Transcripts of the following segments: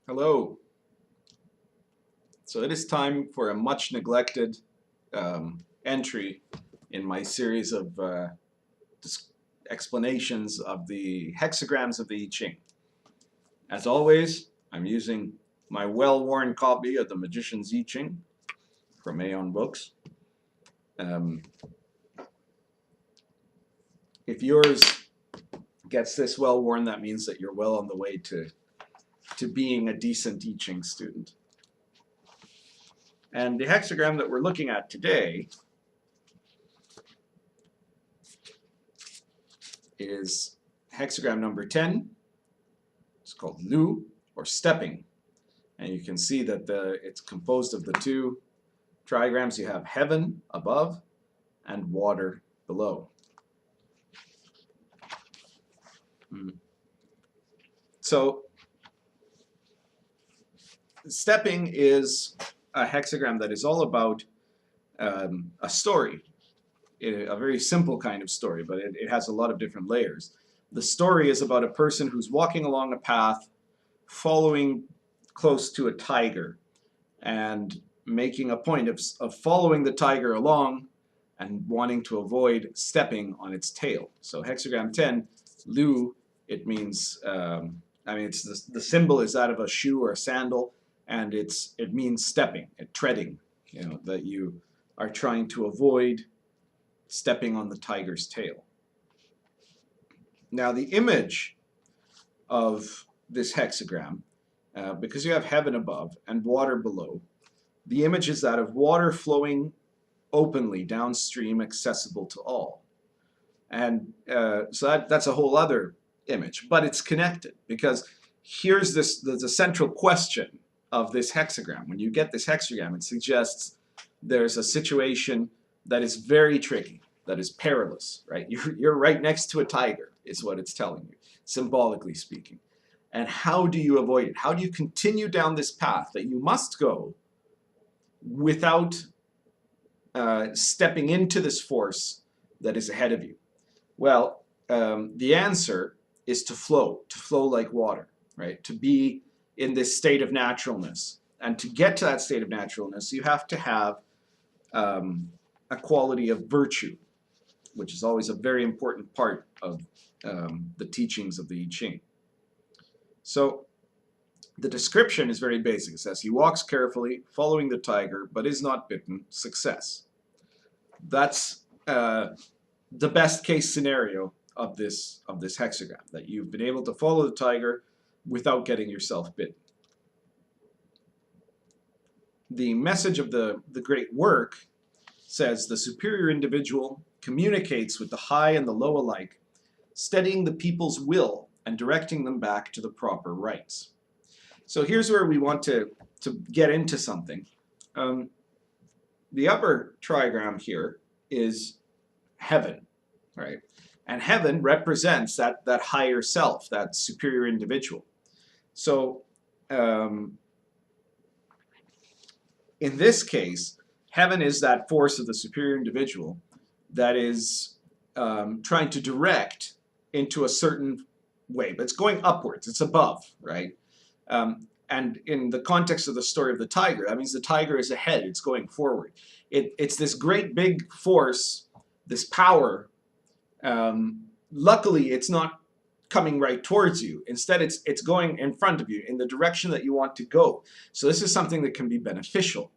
Hello. So it is time for a much neglected entry in my series of explanations of the hexagrams of the I Ching. As always, I'm using my well-worn copy of the Magician's I Ching from Aeon Books. Um, if yours gets this well-worn, that means that you're well on the way to being a decent I Ching student. And the hexagram that we're looking at today is hexagram number 10. It's called Lu, or stepping. And you can see that it's composed of the two trigrams. You have heaven above and water below. So stepping is a hexagram that is all about a story, a very simple kind of story, but it has a lot of different layers. The story is about a person who's walking along a path, following close to a tiger, and making a point of following the tiger along and wanting to avoid stepping on its tail. So hexagram 10, Lu, it means, it's the symbol is that of a shoe or a sandal, and it means stepping, treading, that you are trying to avoid stepping on the tiger's tail. Now the image of this hexagram, because you have heaven above and water below, the image is that of water flowing openly downstream, accessible to all. And so that's a whole other image, but it's connected, because here's the central question of this hexagram. When you get this hexagram, it suggests there's a situation that is very tricky, that is perilous, right? You're right next to a tiger, is what it's telling you, symbolically speaking. And how do you avoid it? How do you continue down this path that you must go without stepping into this force that is ahead of you? Well, the answer is to flow like water, right? To be in this state of naturalness. And to get to that state of naturalness, you have to have a quality of virtue, which is always a very important part of the teachings of the I Ching. So the description is very basic. It says, he walks carefully, following the tiger, but is not bitten. Success. That's the best case scenario of this hexagram, that you've been able to follow the tiger without getting yourself bitten. The message of the great work says, the superior individual communicates with the high and the low alike, steadying the people's will and directing them back to the proper rights. So here's where we want to get into something. The upper trigram here is heaven, right? And heaven represents that higher self, that superior individual. So in this case, heaven is that force of the superior individual that is trying to direct into a certain way, but it's going upwards, it's above, right? And in the context of the story of the tiger, that means the tiger is ahead, it's going forward. It's this great big force, this power. Luckily, it's not coming right towards you. Instead, it's going in front of you in the direction that you want to go. So this is something that can be beneficial.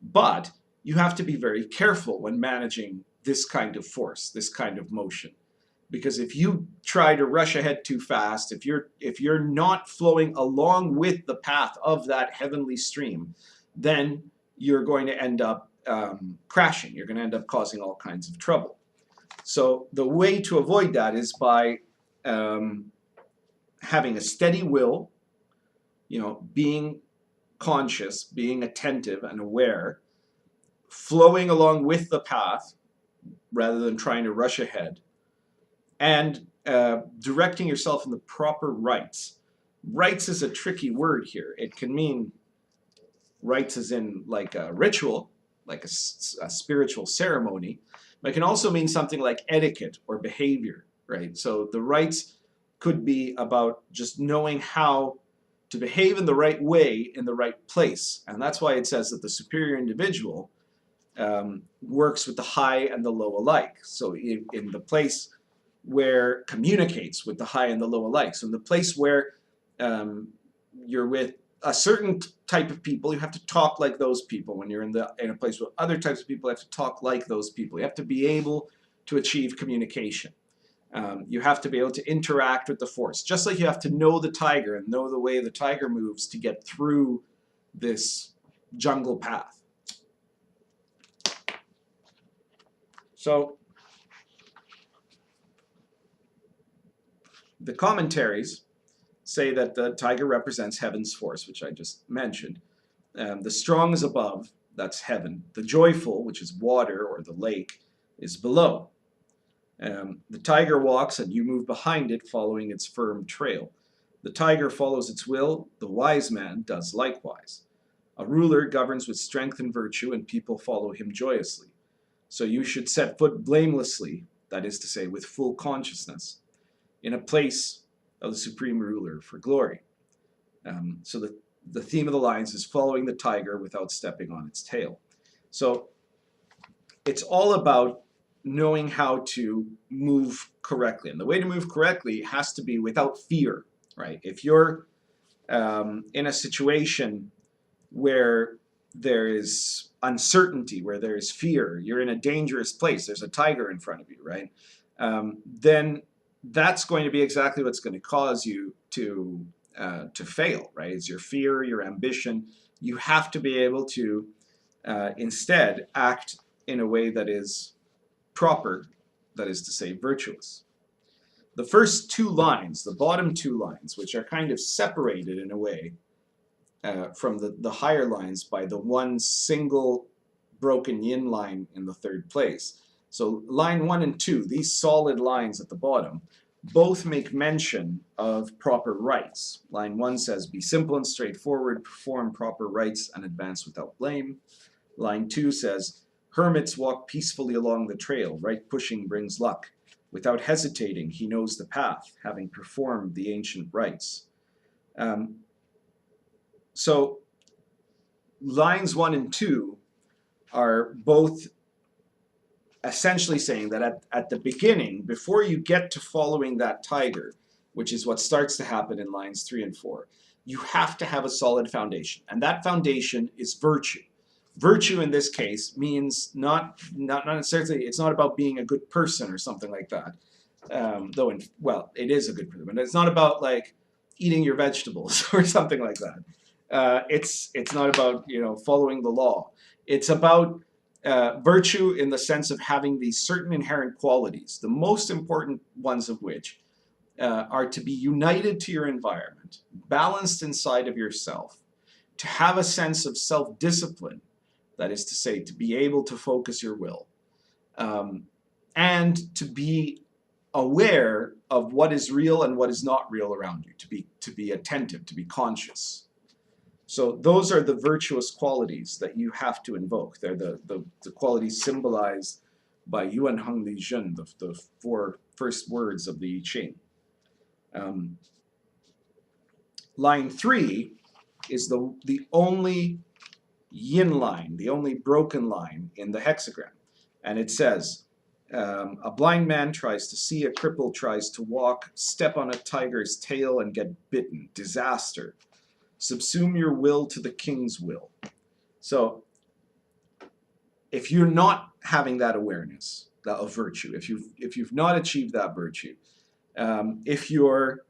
But you have to be very careful when managing this kind of force, this kind of motion. Because if you try to rush ahead too fast, if you're not flowing along with the path of that heavenly stream, then you're going to end up crashing. You're going to end up causing all kinds of trouble. So the way to avoid that is by having a steady will, being conscious, being attentive and aware, flowing along with the path rather than trying to rush ahead, and directing yourself in the proper rights. Rights is a tricky word here. It can mean rights as in like a ritual, like a spiritual ceremony, but it can also mean something like etiquette or behavior, right? So the rights could be about just knowing how to behave in the right way in the right place. And that's why it says that the superior individual works with the high and the low alike. So in the place where communicates with the high and the low alike. So in the place where you're with a certain type of people, you have to talk like those people. When you're in a place with other types of people, you have to talk like those people. You have to be able to achieve communication. You have to be able to interact with the force, just like you have to know the tiger and know the way the tiger moves to get through this jungle path. So the commentaries say that the tiger represents heaven's force, which I just mentioned. The strong is above, that's heaven. The joyful, which is water or the lake, is below. The tiger walks and you move behind it, following its firm trail. The tiger follows its will, the wise man does likewise. A ruler governs with strength and virtue, and people follow him joyously. So you should set foot blamelessly, that is to say, with full consciousness, in a place of the supreme ruler for glory. So the theme of the lines is following the tiger without stepping on its tail. So it's all about knowing how to move correctly. And the way to move correctly has to be without fear, right? If you're in a situation where there is uncertainty, where there is fear, you're in a dangerous place, there's a tiger in front of you, right? Then that's going to be exactly what's going to cause you to fail, right? It's your fear, your ambition. You have to be able to instead act in a way that is proper, that is to say, virtuous. The first two lines, the bottom two lines, which are kind of separated in a way from the higher lines by the one single broken yin line in the third place. So line 1 and 2, these solid lines at the bottom, both make mention of proper rites. Line 1 says, be simple and straightforward, perform proper rites, and advance without blame. Line 2 says, hermits walk peacefully along the trail, right pushing brings luck. Without hesitating, he knows the path, having performed the ancient rites. So lines 1 and 2 are both essentially saying that at the beginning, before you get to following that tiger, which is what starts to happen in lines 3 and 4, you have to have a solid foundation. And that foundation is virtue. Virtue in this case means not necessarily, it's not about being a good person or something like that. Though, well, it is a good person, but it's not about like eating your vegetables or something like that. It's not about, following the law. It's about virtue in the sense of having these certain inherent qualities, the most important ones of which are to be united to your environment, balanced inside of yourself, to have a sense of self-discipline, that is to say, to be able to focus your will, and to be aware of what is real and what is not real around you, to be attentive, to be conscious. So those are the virtuous qualities that you have to invoke. They're the qualities symbolized by Yuan Heng Li Zhen, the 4 first words of the I Ching. Line 3 is the only yin line, the only broken line in the hexagram. And it says, a blind man tries to see, a cripple tries to walk, step on a tiger's tail and get bitten. Disaster. Subsume your will to the king's will. So if you're not having that awareness of virtue, if you've not achieved that virtue, if you're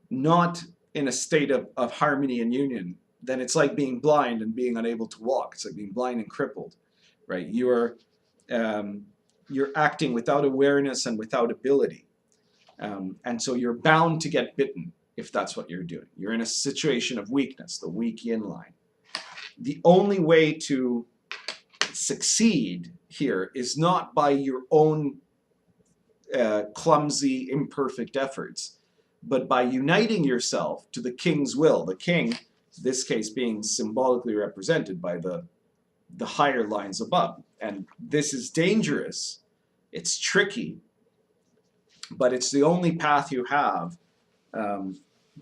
not in a state of harmony and union, then it's like being blind and being unable to walk. It's like being blind and crippled, right? You're acting without awareness and without ability. And so you're bound to get bitten if that's what you're doing. You're in a situation of weakness, the weak yin line. The only way to succeed here is not by your own clumsy, imperfect efforts, but by uniting yourself to the king's will. The king, this case being symbolically represented by the higher lines above. And this is dangerous, it's tricky, but it's the only path you have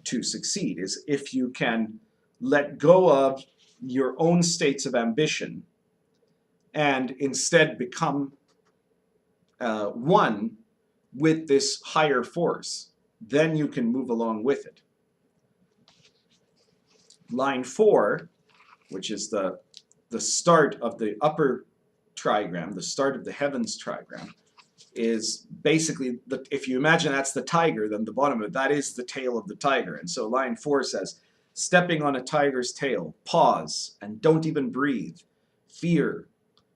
to succeed, is if you can let go of your own states of ambition and instead become one with this higher force, then you can move along with it. Line 4, which is the start of the upper trigram, the start of the heavens trigram, is basically, if you imagine that's the tiger, then the bottom of it, that is the tail of the tiger. And so line 4 says, stepping on a tiger's tail, pause and don't even breathe. Fear,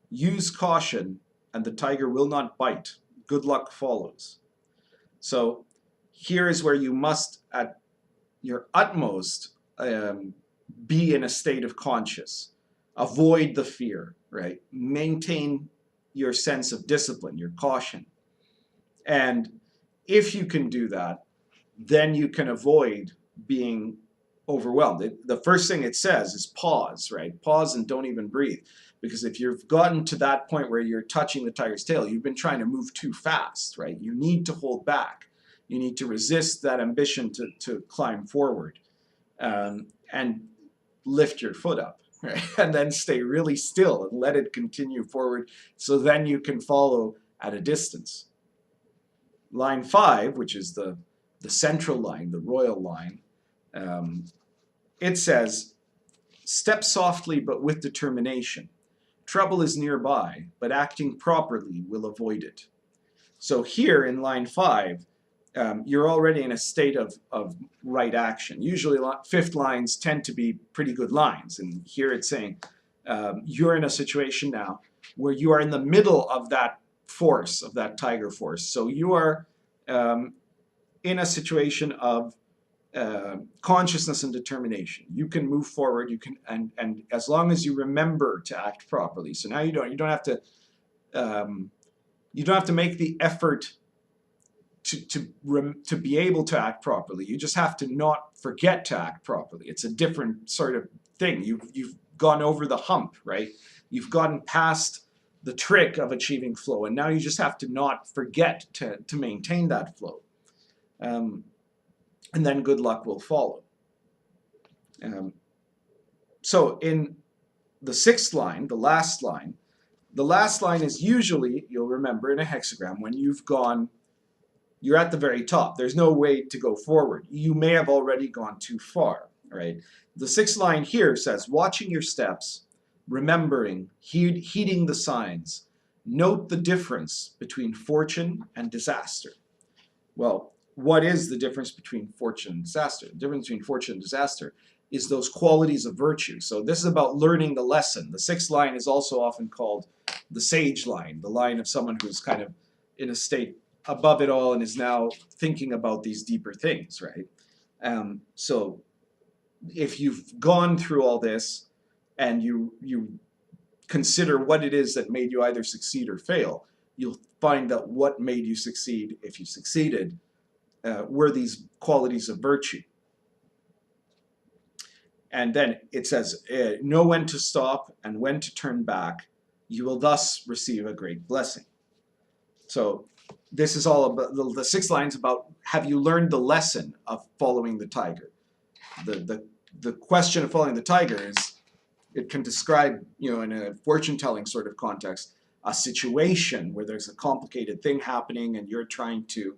use caution, and the tiger will not bite. Good luck follows. So here is where you must, at your utmost, be in a state of conscious. Avoid the fear, right? Maintain your sense of discipline, your caution. And if you can do that, then you can avoid being overwhelmed. The first thing it says is pause, right? Pause and don't even breathe. Because if you've gotten to that point where you're touching the tiger's tail, you've been trying to move too fast, right? You need to hold back. You need to resist that ambition to climb forward, and lift your foot up, right? And then stay really still and let it continue forward, so then you can follow at a distance. Line 5, which is the central line, the royal line, it says, step softly but with determination. Trouble is nearby, but acting properly will avoid it. So here in line 5, you're already in a state of right action. Usually fifth lines tend to be pretty good lines, and here it's saying you're in a situation now where you are in the middle of that force, of that tiger force. So you are in a situation of consciousness and determination. You can move forward. You can, and as long as you remember to act properly. So now you don't have to make the effort to be able to act properly. You just have to not forget to act properly. It's a different sort of thing. You've gone over the hump, right? You've gotten past the trick of achieving flow, and now you just have to not forget to maintain that flow. And then good luck will follow. So in the 6th line, the last line is usually, you'll remember in a hexagram, when you're at the very top. There's no way to go forward. You may have already gone too far, right? The 6th line here says, watching your steps, remembering, heeding the signs, note the difference between fortune and disaster. Well, what is the difference between fortune and disaster? The difference between fortune and disaster is those qualities of virtue. So this is about learning the lesson. The 6th line is also often called the sage line, the line of someone who's kind of in a state above it all and is now thinking about these deeper things, right? So if you've gone through all this and you consider what it is that made you either succeed or fail, you'll find that what made you succeed, if you succeeded, were these qualities of virtue. And then it says, know when to stop and when to turn back. You will thus receive a great blessing. So this is all about, the 6th line is about, have you learned the lesson of following the tiger? The question of following the tiger is, it can describe, in a fortune-telling sort of context, a situation where there's a complicated thing happening and you're trying to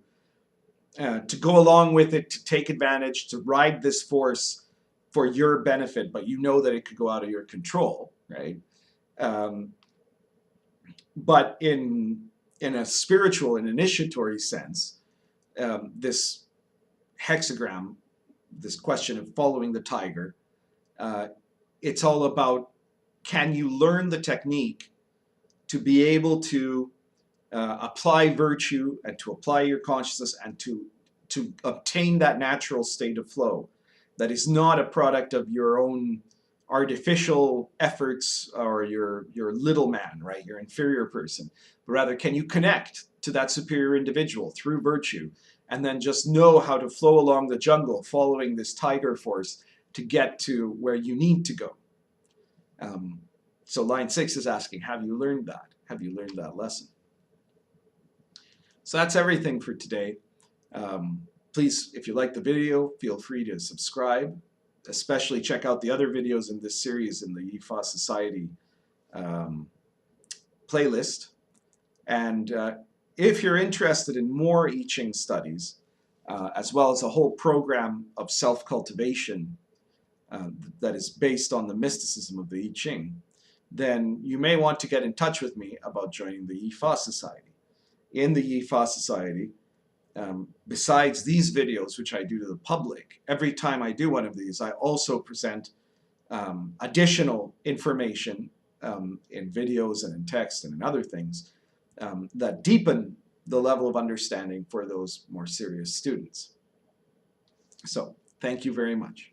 go along with it, to take advantage, to ride this force for your benefit, but you know that it could go out of your control, right? But in a spiritual and initiatory sense, this hexagram, this question of following the tiger, it's all about, can you learn the technique to be able to apply virtue and to apply your consciousness and to obtain that natural state of flow that is not a product of your own artificial efforts or your little man, right, your inferior person, but rather, can you connect to that superior individual through virtue and then just know how to flow along the jungle following this tiger force to get to where you need to go. So line 6 is asking, have you learned that? Have you learned that lesson? So that's everything for today. Please, if you like the video, feel free to subscribe. Especially check out the other videos in this series in the IFA Society playlist. And if you're interested in more I Ching studies, as well as a whole program of self-cultivation that is based on the mysticism of the I Ching, then you may want to get in touch with me about joining the IFA Society. In the IFA Society, besides these videos, which I do to the public, every time I do one of these, I also present additional information in videos and in text and in other things that deepen the level of understanding for those more serious students. So, thank you very much.